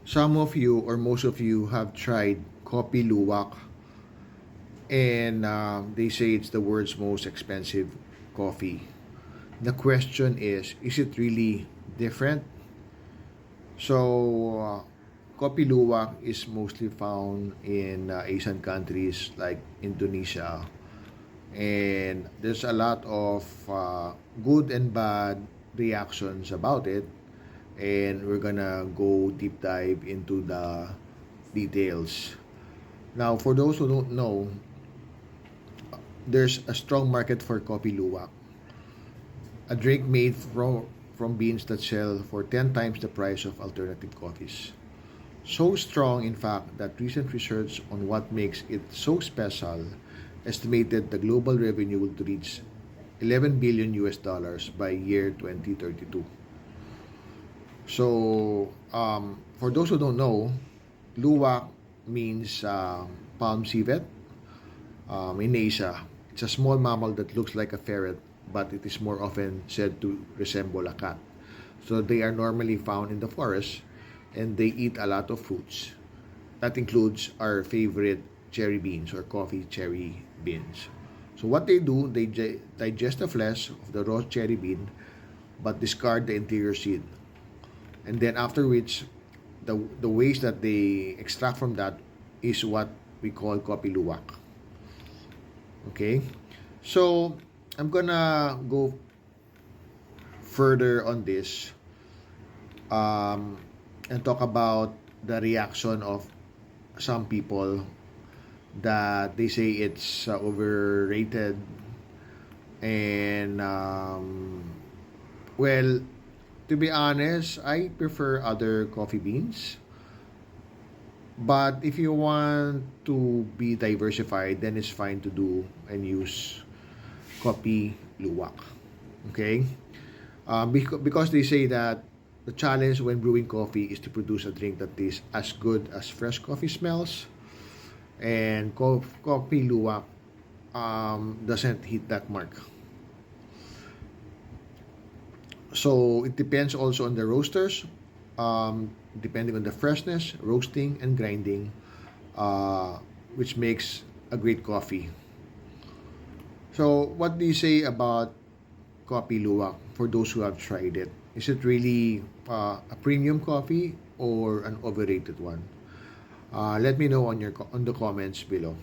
Some of you or most of you have tried Kopi Luwak, and they say it's the world's most expensive coffee. The question is it really different? So, Kopi Luwak is mostly found in Asian countries like Indonesia, and there's a lot of good and bad reactions about it, and we're gonna go deep dive into the details. Now, for those who don't know, there's a strong market for Kopi Luwak, a drink made from beans that sell for 10 times the price of alternative coffees. So strong, in fact, that recent research on what makes it so special estimated the global revenue will reach 11 billion US dollars by year 2032. So, for those who don't know, luwak means palm civet in Asia. It's a small mammal that looks like a ferret, but it is more often said to resemble a cat. So they are normally found in the forest, and they eat a lot of fruits. That includes our favorite cherry beans or coffee cherry beans. So what they do, they digest the flesh of the raw cherry bean but discard the interior seed. And then after which, the waste that they extract from that is what we call kopi luwak. Okay? So, I'm gonna go further on this um, and talk about the reaction of some people that they say it's overrated, and well, to be honest, I prefer other coffee beans, but if you want to be diversified, then it's fine to do and use coffee luwak. Okay, because they say that the challenge when brewing coffee is to produce a drink that is as good as fresh coffee smells, and coffee luwak doesn't hit that mark. So it depends also on the roasters, depending on the freshness, roasting, and grinding, uh, which makes a great coffee. So what do you say about coffee luwak for those who have tried it? Is it really a premium coffee or an overrated one? Let me know on the comments below.